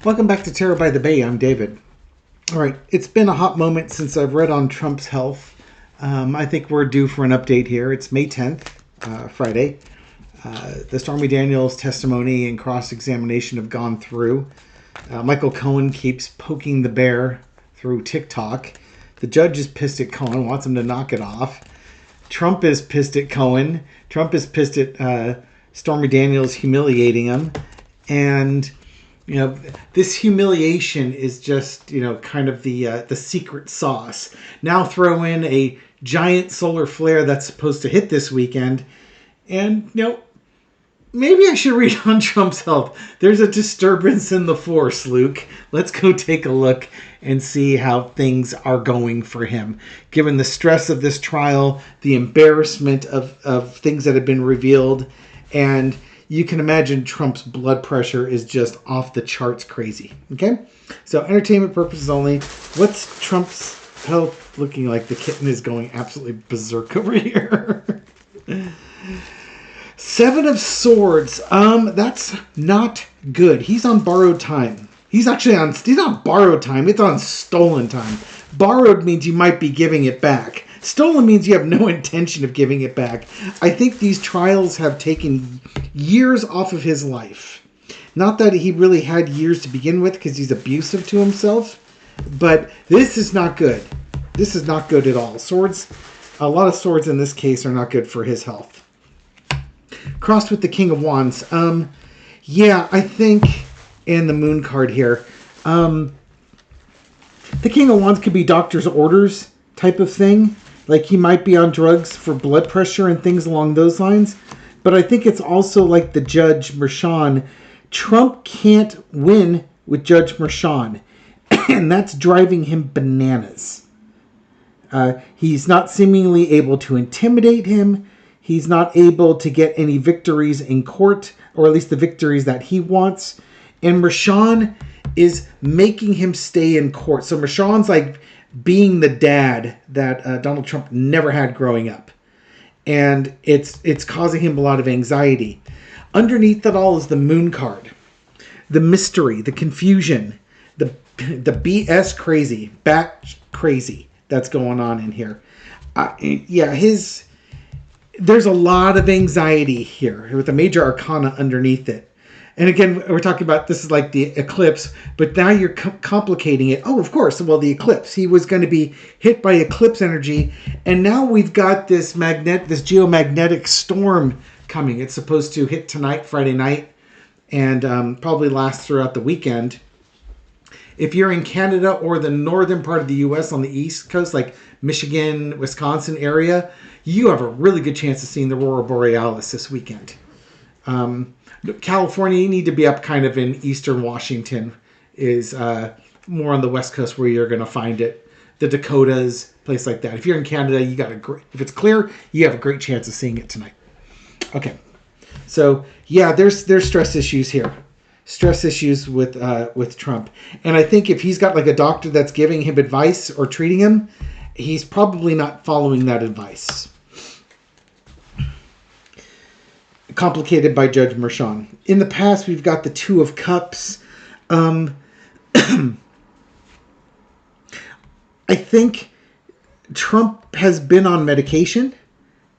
Welcome back to Terror by the Bay. I'm David. All right, it's been a hot moment since I've read on Trump's health. I think we're due for an update here. It's May 10th, Friday. The Stormy Daniels testimony and cross-examination have gone through. Michael Cohen keeps poking the bear through TikTok. The judge is pissed at Cohen, wants him to knock it off. Trump is pissed at Cohen. Trump is pissed at Stormy Daniels humiliating him. And this humiliation is just, kind of the secret sauce. Now throw in a giant solar flare that's supposed to hit this weekend. And, maybe I should read on Trump's health. There's a disturbance in the force, Luke. Let's go take a look and see how things are going for him. Given the stress of this trial, the embarrassment of things that have been revealed, and you can imagine Trump's blood pressure is just off the charts crazy. Okay? So, entertainment purposes only. What's Trump's health looking like? The kitten is going absolutely berserk over here. Seven of Swords. That's not good. He's on borrowed time. He's not borrowed time. It's on stolen time. Borrowed means you might be giving it back. Stolen means you have no intention of giving it back. I think these trials have taken years off of his life. Not that he really had years to begin with because he's abusive to himself, but this is not good. This is not good at all. Swords, a lot of swords in this case are not good for his health. Crossed with the King of Wands. I think, and the Moon card here. The King of Wands could be doctor's orders type of thing. Like he might be on drugs for blood pressure and things along those lines. But I think it's also like the Judge Merchan. Trump can't win with Judge Merchan. And that's driving him bananas. He's not seemingly able to intimidate him. He's not able to get any victories in court, or at least the victories that he wants. And Merchan is making him stay in court. So Merchan's like being the dad that Donald Trump never had growing up. And it's causing him a lot of anxiety. Underneath that all is the Moon card. The mystery, the confusion, the BS crazy, bat crazy that's going on in here. There's a lot of anxiety here with the major arcana underneath it. And again, we're talking about this is like the eclipse, but now you're complicating it. Oh, of course. Well, the eclipse. He was going to be hit by eclipse energy, and now we've got this geomagnetic storm coming. It's supposed to hit tonight, Friday night, and probably last throughout the weekend. If you're in Canada or the northern part of the U.S. on the East Coast, like Michigan, Wisconsin area, you have a really good chance of seeing the Aurora Borealis this weekend. California, you need to be up kind of in eastern Washington, is more on the West Coast where you're going to find it. The Dakotas, place like that. If you're in Canada, if it's clear, you have a great chance of seeing it tonight. Okay, so there's stress issues here. Stress issues with Trump. And I think if he's got like a doctor that's giving him advice or treating him, he's probably not following that advice. Complicated by Judge Merchan. In the past, we've got the Two of Cups. I think Trump has been on medication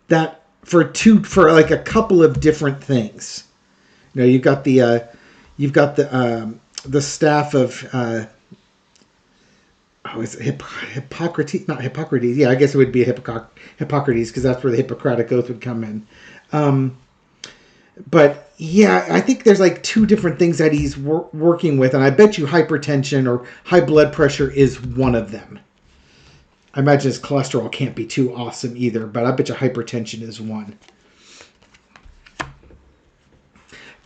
that for like a couple of different things. You've got the staff of is it Hippocrates? Not Hippocrates. Yeah, I guess it would be Hippocrates because that's where the Hippocratic Oath would come in. But I think there's like two different things that he's working with, and I bet you hypertension or high blood pressure is one of them. I imagine his cholesterol can't be too awesome either, but I bet you hypertension is one.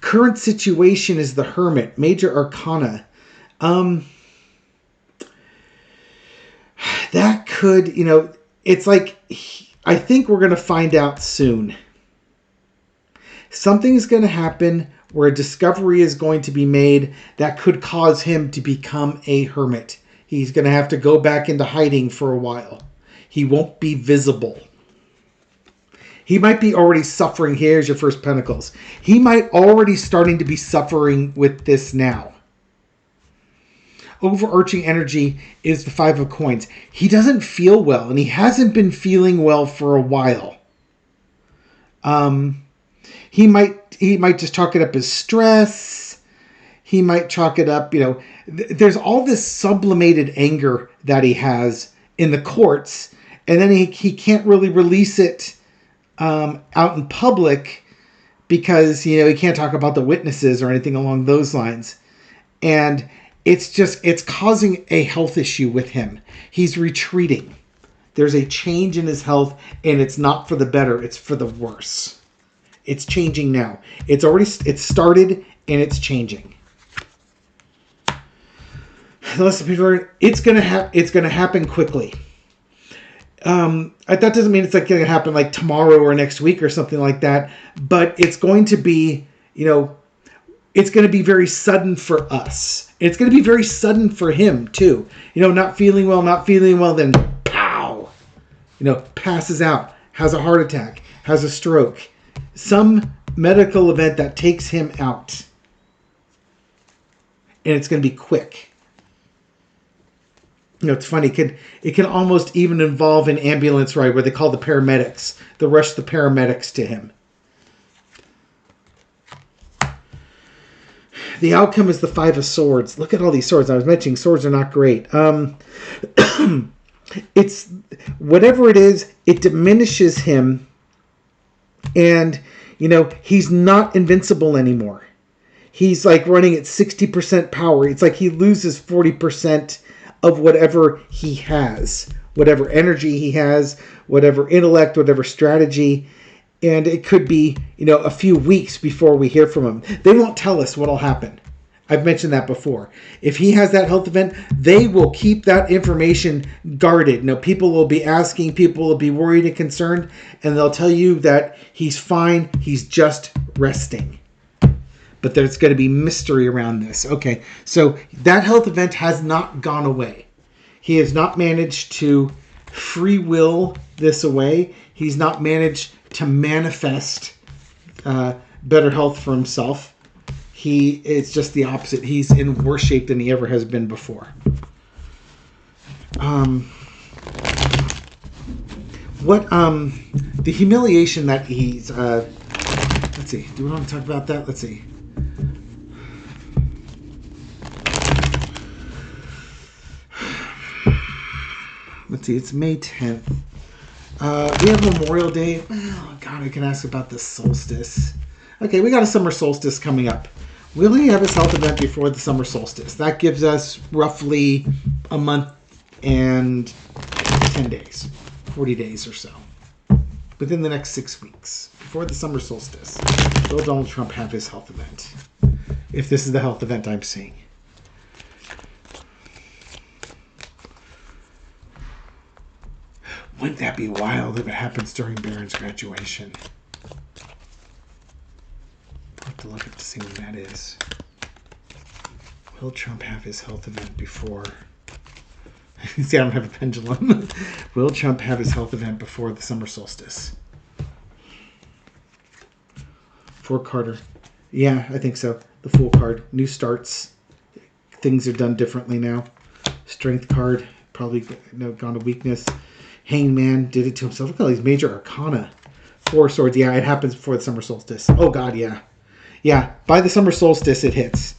Current situation is the Hermit, Major Arcana. That could, it's like, I think we're going to find out soon. Something is going to happen where a discovery is going to be made that could cause him to become a hermit. He's going to have to go back into hiding for a while. He won't be visible. He might be already suffering. Here's your first pentacles. He might already starting to be suffering with this now. overarching energy is the Five of Coins. He doesn't feel well, and he hasn't been feeling well for a while. He might just chalk it up as stress. He might chalk it up, there's all this sublimated anger that he has in the courts, and then he can't really release it out in public because, he can't talk about the witnesses or anything along those lines. And it's causing a health issue with him. He's retreating. There's a change in his health, and it's not for the better, it's for the worse. It's changing now. It's started, and it's changing. Listen, people, it's gonna happen quickly. That doesn't mean it's like going to happen like tomorrow or next week or something like that, but it's going to be, it's going to be very sudden for us. It's going to be very sudden for him too. Not feeling well, then pow, passes out, has a heart attack, has a stroke, some medical event that takes him out. And it's going to be quick. It's funny. It can almost even involve an ambulance ride where they call the paramedics. They'll rush the paramedics to him. The outcome is the Five of Swords. Look at all these swords. I was mentioning swords are not great. It's whatever it is, it diminishes him, and he's not invincible anymore. He's like running at 60% power. It's like he loses 40% of whatever he has, whatever energy he has, whatever intellect, whatever strategy. And it could be, a few weeks before we hear from him. They won't tell us what'll happen. I've mentioned that before. If he has that health event, they will keep that information guarded. People will be asking, people will be worried and concerned, and they'll tell you that he's fine, he's just resting. But there's going to be mystery around this. Okay, so that health event has not gone away. He has not managed to free will this away. He's not managed to manifest better health for himself. It's just the opposite. He's in worse shape than he ever has been before. The humiliation that he's... let's see. Do we want to talk about that? Let's see. Let's see, it's May 10th. We have Memorial Day. Oh, God, I can ask about the solstice. Okay, we got a summer solstice coming up. Will he have his health event before the summer solstice? That gives us roughly a month and 10 days, 40 days or so. Within the next 6 weeks, before the summer solstice, will Donald Trump have his health event? If this is the health event I'm seeing. Wouldn't that be wild if it happens during Barron's graduation? I'll have to look up to see when that is. Will Trump have his health event before... See, I don't have a pendulum. Will Trump have his health event before the summer solstice? For Carter. Yeah, I think so. The Fool card. New starts. Things are done differently now. Strength card. Probably gone to weakness. Hangman did it to himself. Look at all these major arcana. Four swords. Yeah, it happens before the summer solstice. Oh, God, yeah. Yeah, by the summer solstice, it hits.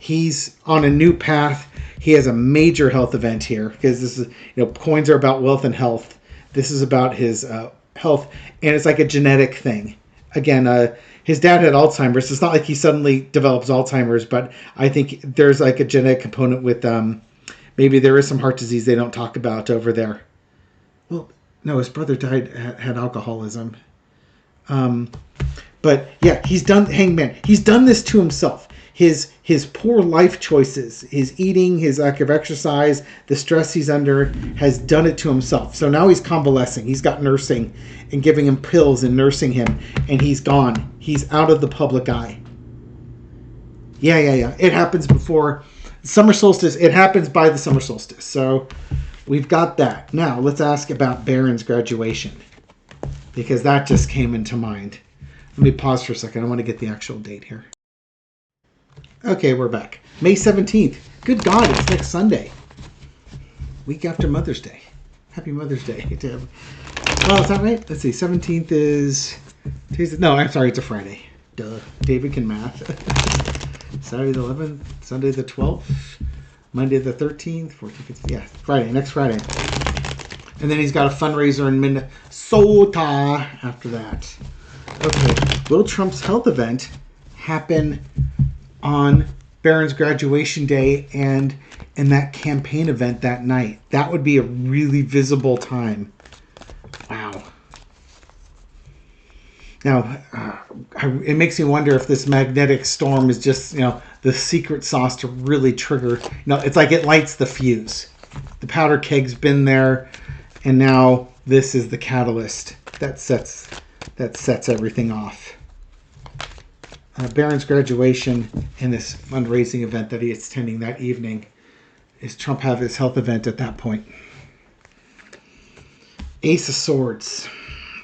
He's on a new path. He has a major health event here because this is, coins are about wealth and health. This is about his health, and it's like a genetic thing. Again, his dad had Alzheimer's. It's not like he suddenly develops Alzheimer's, but I think there's like a genetic component with maybe there is some heart disease they don't talk about over there. Well, no, his brother had alcoholism. But yeah, he's done, Hangman. He's done this to himself. His poor life choices, his eating, his lack of exercise, the stress he's under has done it to himself. So now he's convalescing. He's got nursing and giving him pills and nursing him, and he's gone. He's out of the public eye. Yeah. It happens before summer solstice. It happens by the summer solstice. So we've got that. Now let's ask about Barron's graduation, because that just came into mind. Let me pause for a second. I want to get the actual date here. Okay, we're back. May 17th. Good God, it's next Sunday. Week after Mother's Day. Happy Mother's Day. Well, is that right? Let's see. 17th is Tuesday. No, I'm sorry. It's a Friday. Duh. David can math. Saturday the 11th. Sunday the 12th. Monday the 13th. 14th. 15th. Yeah, Friday. Next Friday. And then he's got a fundraiser in Minnesota after that. Okay. Will Trump's health event happen on Barron's graduation day and in that campaign event that night? That would be a really visible time. Wow. Now, it makes me wonder if this magnetic storm is just, the secret sauce to really trigger. It's like it lights the fuse. The powder keg's been there, and now this is the catalyst that sets everything off. Barron's graduation and this fundraising event that he is attending that evening. Is Trump have his health event at that point? Ace of Swords.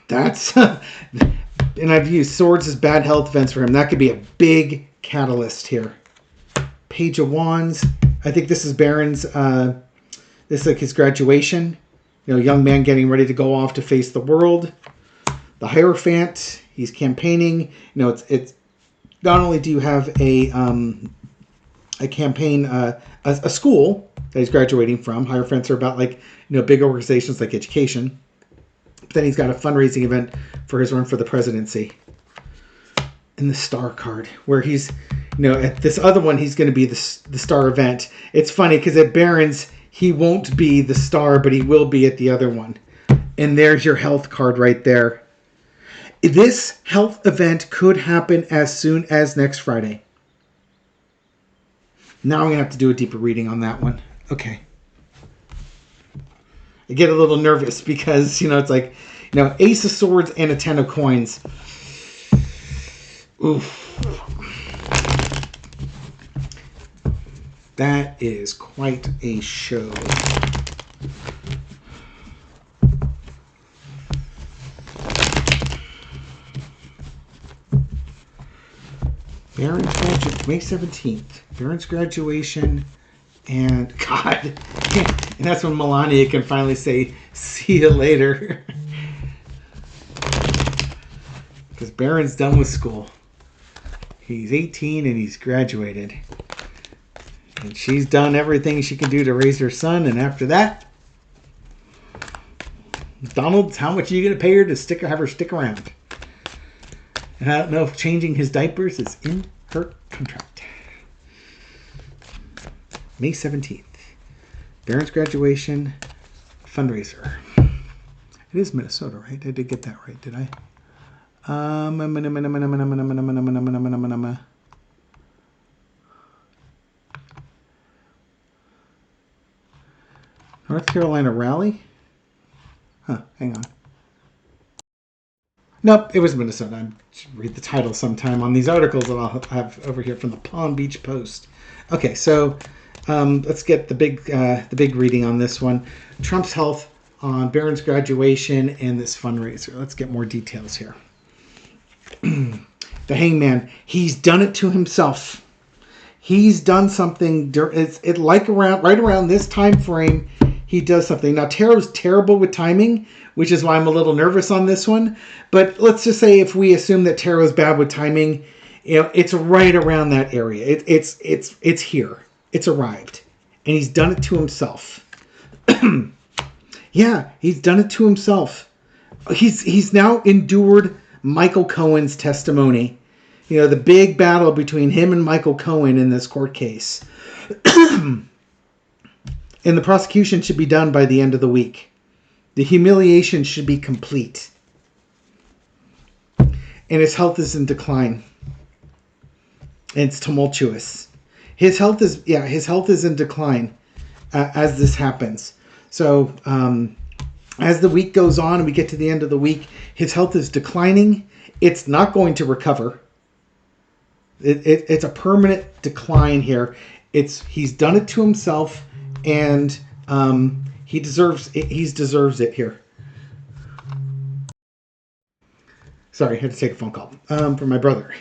That's and I've used swords as bad health events for him. That could be a big catalyst here. Page of Wands. I think this is Barron's. This is like his graduation. Young man getting ready to go off to face the world. The Hierophant. He's campaigning. It's not only do you have a campaign, a school that he's graduating from. Hierophants are about big organizations like education. But then he's got a fundraising event for his run for the presidency. And the Star card, where he's, at this other one, he's going to be the Star event. It's funny because at Barron's, he won't be the Star, but he will be at the other one. And there's your health card right there. This health event could happen as soon as next Friday. Now I'm going to have to do a deeper reading on that one. Okay. I get a little nervous because, it's like, Ace of Swords and a 10 of Coins. Oof. That is quite a show. Barron's graduation, May 17th. Barron's graduation, and God, and that's when Melania can finally say, "See you later," because Barron's done with school. He's 18 and he's graduated, and she's done everything she can do to raise her son. And after that, Donald, how much are you going to pay her to have her stick around? And I don't know if changing his diapers is in her contract. May 17th. Barron's graduation fundraiser. It is Minnesota, right? I did get that right, did I? North Carolina rally? Huh, hang on. Nope, it was Minnesota. I should read the title sometime on these articles that I'll have over here from the Palm Beach Post. Okay, so let's get the big reading on this one. Trump's health on Barron's graduation and this fundraiser. Let's get more details here. The Hangman. He's done it to himself. He's done something. Right around this time frame. He does something. Now, Tarot's terrible with timing, which is why I'm a little nervous on this one. But let's just say if we assume that Tarot's bad with timing, it's right around that area. It's here. It's arrived. And he's done it to himself. Yeah, he's done it to himself. He's now endured Michael Cohen's testimony. The big battle between him and Michael Cohen in this court case. And the prosecution should be done by the end of the week. The humiliation should be complete. And his health is in decline. And it's tumultuous. His health is in decline as this happens. So as the week goes on and we get to the end of the week, his health is declining. It's not going to recover. It's a permanent decline here. He's done it to himself. And he deserves it here. Sorry, I had to take a phone call from my brother.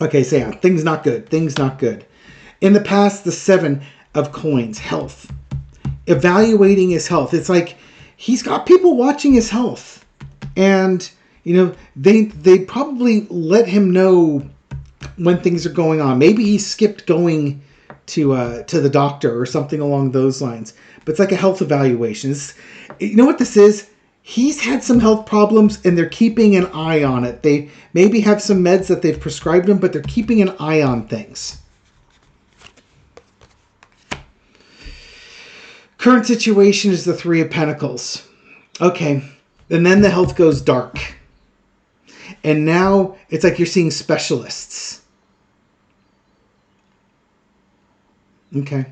Okay, so yeah, things not good. Things not good. In the past, the 7 of coins, health. Evaluating his health. It's like he's got people watching his health. And, they probably let him know when things are going on. Maybe he skipped going to the doctor or something along those lines. But it's like a health evaluation. You know what this is? He's had some health problems and they're keeping an eye on it. They maybe have some meds that they've prescribed him, but they're keeping an eye on things. Current situation is the 3 of Pentacles. Okay. And then the health goes dark. And now it's like you're seeing specialists. Okay.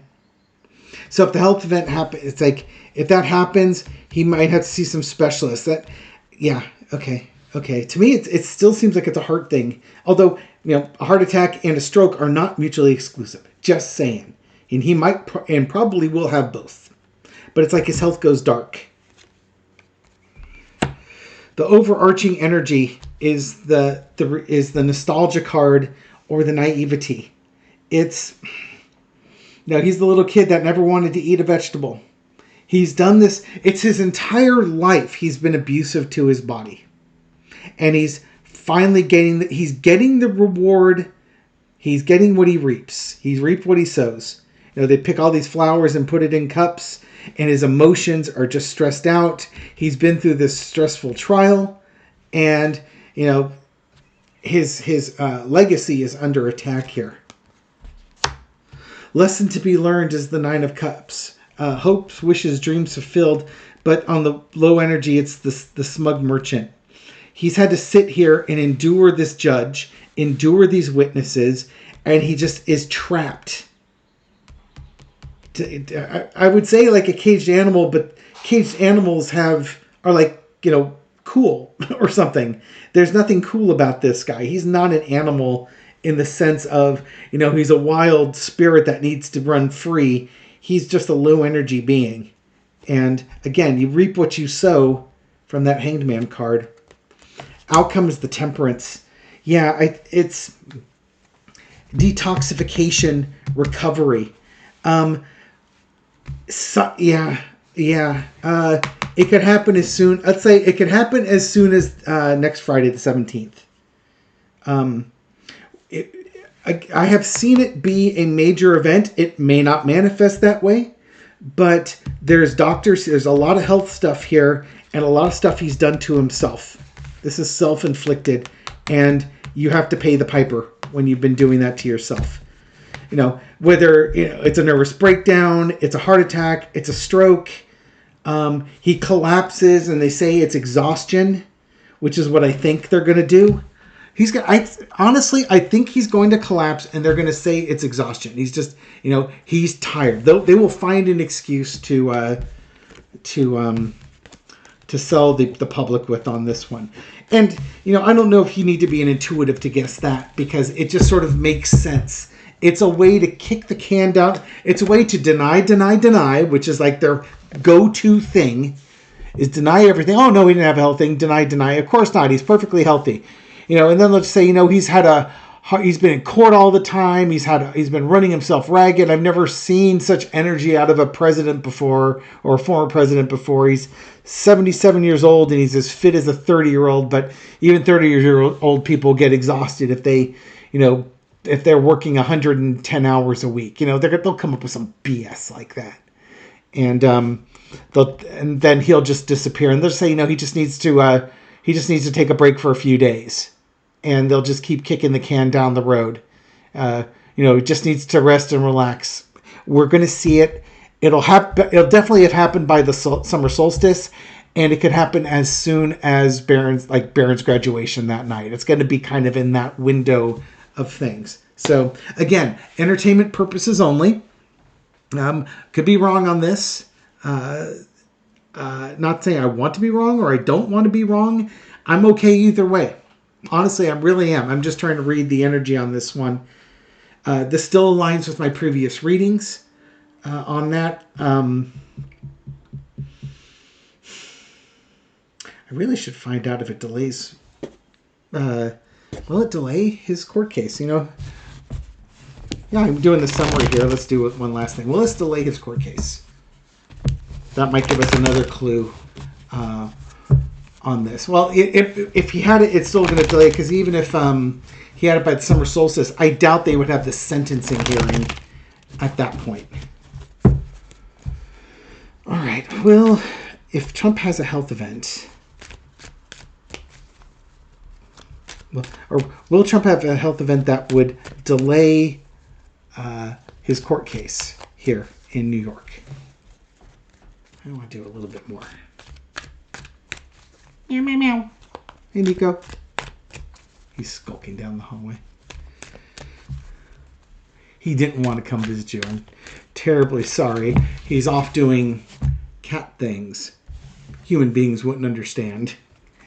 So if the health event happens, it's like if that happens, he might have to see some specialists. Okay. To me, it still seems like it's a heart thing. Although, a heart attack and a stroke are not mutually exclusive. Just saying. And he might and probably will have both. But it's like his health goes dark. The overarching energy is the nostalgia card or the naivety. He's the little kid that never wanted to eat a vegetable. He's done this. It's his entire life he's been abusive to his body. And he's finally getting the reward. He's getting what he reaps. He's reaped what he sows. They pick all these flowers and put it in cups, and his emotions are just stressed out. He's been through this stressful trial, and his legacy is under attack here. Lesson to be learned is the 9 of Cups. Hopes, wishes, dreams fulfilled, but on the low energy, it's the smug merchant. He's had to sit here and endure this judge, endure these witnesses, and he just is trapped. I would say like a caged animal, but caged animals are like, cool or something. There's nothing cool about this guy. He's not an animal in the sense of, he's a wild spirit that needs to run free. He's just a low energy being. And again, you reap what you sow from that Hanged Man card. Out comes the Temperance. Yeah, it's detoxification, recovery. It could happen as soon. Let's say it could happen as soon as next Friday, the 17th. I have seen it be a major event. It may not manifest that way, but there's a lot of health stuff here and a lot of stuff he's done to himself. This is self-inflicted, and you have to pay the piper when you've been doing that to yourself. Whether it's a nervous breakdown, it's a heart attack, it's a stroke. He collapses, and they say it's exhaustion, which is what I think they're going to do. I think he's going to collapse, and they're going to say it's exhaustion. He's just, he's tired. They will find an excuse to sell the public with on this one. And, I don't know if you need to be an intuitive to guess that, because it just sort of makes sense. It's a way to kick the can down. It's a way to deny, which is like their go-to thing, is deny everything. Oh, no, he didn't have a health thing. Deny. Of course not. He's perfectly healthy. And then let's say, he's been in court all the time. He's been running himself ragged. I've never seen such energy out of a president before, or a former president before. He's 77 years old and he's as fit as a 30-year-old, but even 30-year-old people get exhausted if they're working 110 hours a week. They'll come up with some BS like that. And then he'll just disappear, and they'll say, he just needs to take a break for a few days. And they'll just keep kicking the can down the road. He just needs to rest and relax. We're going to see it. It'll definitely have happened by the summer solstice, and it could happen as soon as Barron's graduation that night. It's going to be kind of in that window of things. So again, entertainment purposes only. Could be wrong on this. Not saying I want to be wrong or I don't want to be wrong. I'm okay either way. Honestly, I really am. I'm just trying to read the energy on this one. This still aligns with my previous readings on that. I really should find out if it delays Will it delay his court case? You know, yeah, I'm doing the summary here. Let's do one last thing. Will this delay his court case? That might give us another clue on this. Well, if he had it, it's still going to delay, because even if he had it by the summer solstice, I doubt they would have the sentencing hearing at that point. All right. Well, if Trump has a health event, or will Trump have a health event that would delay his court case here in New York? I want to do a little bit more. Meow, meow, meow. Hey, Nico. He's skulking down the hallway. He didn't want to come visit you. I'm terribly sorry. He's off doing cat things. Human beings wouldn't understand.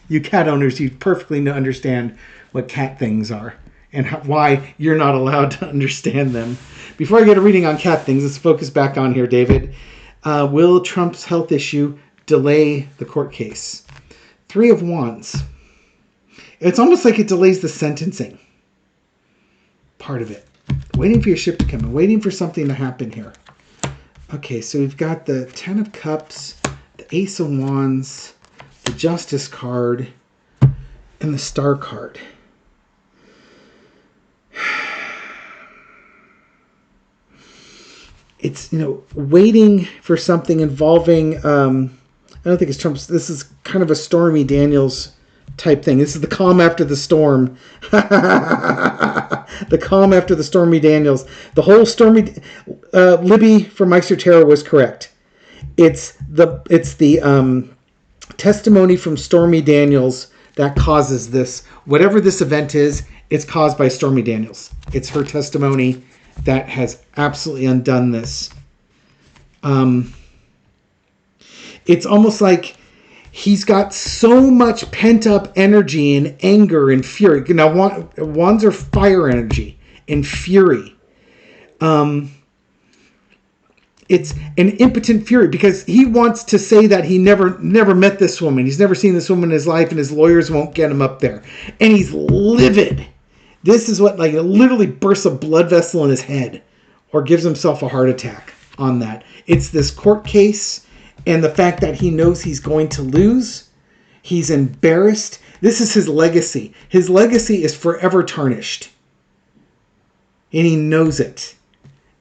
You cat owners, you perfectly understand what cat things are and why you're not allowed to understand them. Before I get a reading on cat things, let's focus back on here, David. Will Trump's health issue delay the court case? 3 of Wands. It's almost like it delays the sentencing part of it. Waiting for your ship to come in. Waiting for something to happen here. Okay, so we've got the 10 of Cups, the Ace of Wands, the Justice card, and the Star card. It's, waiting for something involving, I don't think it's Trump's. This is kind of a Stormy Daniels type thing. This is the calm after the storm. The calm after the Stormy Daniels. The whole Stormy, Libby from Meister Tarot was correct. It's the testimony from Stormy Daniels that causes this. Whatever this event is, it's caused by Stormy Daniels. It's her testimony that has absolutely undone this. It's almost like he's got so much pent-up energy and anger and fury. Now, wands are fire energy and fury. It's an impotent fury because he wants to say that he never met this woman. He's never seen this woman in his life, and his lawyers won't get him up there. And he's livid. This is what, it literally bursts a blood vessel in his head or gives himself a heart attack on that. It's this court case and the fact that he knows he's going to lose. He's embarrassed. This is his legacy. His legacy is forever tarnished. And he knows it.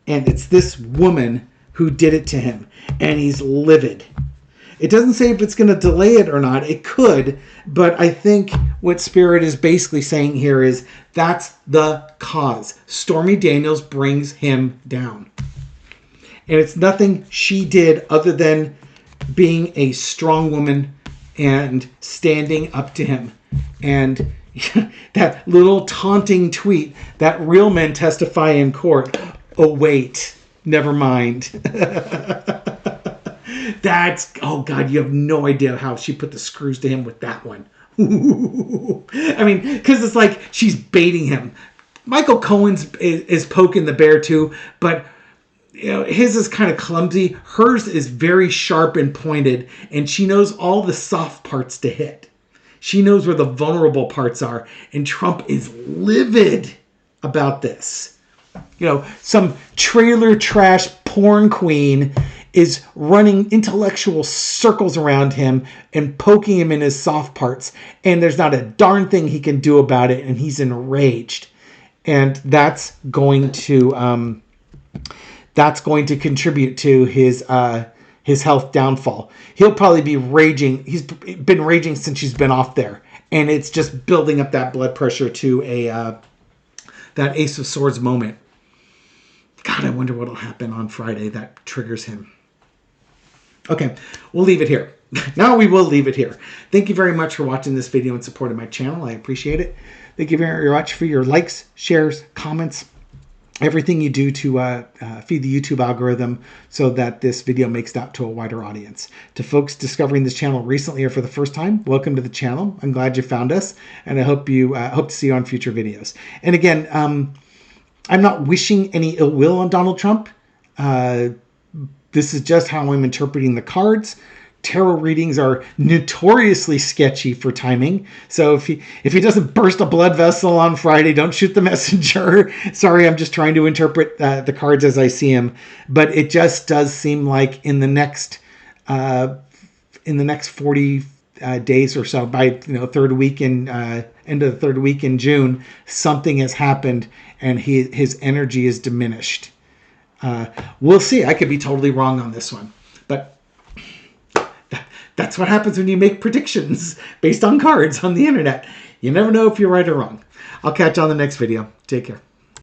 And it's this woman who did it to him. And he's livid. It doesn't say if it's going to delay it or not. It could, but I think what Spirit is basically saying here is that's the cause. Stormy Daniels brings him down. And it's nothing she did other than being a strong woman and standing up to him. And that little taunting tweet that real men testify in court. Oh, wait, never mind. Oh God, you have no idea how she put the screws to him with that one. I mean, because it's like she's baiting him. Michael Cohen's is poking the bear too, but his is kind of clumsy. Hers is very sharp and pointed, and she knows all the soft parts to hit. She knows where the vulnerable parts are, and Trump is livid about this. Some trailer trash porn queen is running intellectual circles around him and poking him in his soft parts. And there's not a darn thing he can do about it. And he's enraged. And that's going to contribute to his health downfall. He'll probably be raging. He's been raging since she's been off there. And it's just building up that blood pressure to that Ace of Swords moment. God, I wonder what will happen on Friday that triggers him. Okay, we'll leave it here. Now we will leave it here. Thank you very much for watching this video and supporting my channel. I appreciate it. Thank you very much for your likes, shares, comments, everything you do to feed the YouTube algorithm so that this video makes it out to a wider audience. To folks discovering this channel recently or for the first time, welcome to the channel. I'm glad you found us, and I hope to see you on future videos. And again, I'm not wishing any ill will on Donald Trump. This is just how I'm interpreting the cards. tarot readings are notoriously sketchy for timing. So if he doesn't burst a blood vessel on Friday, don't shoot the messenger. Sorry, I'm just trying to interpret the cards as I see them. But it just does seem like in the next 40 days or so, by third week in end of the third week in June, something has happened and his energy is diminished. We'll see. I could be totally wrong on this one, but that's what happens when you make predictions based on cards on the internet. You never know if you're right or wrong. I'll catch you on the next video. Take care.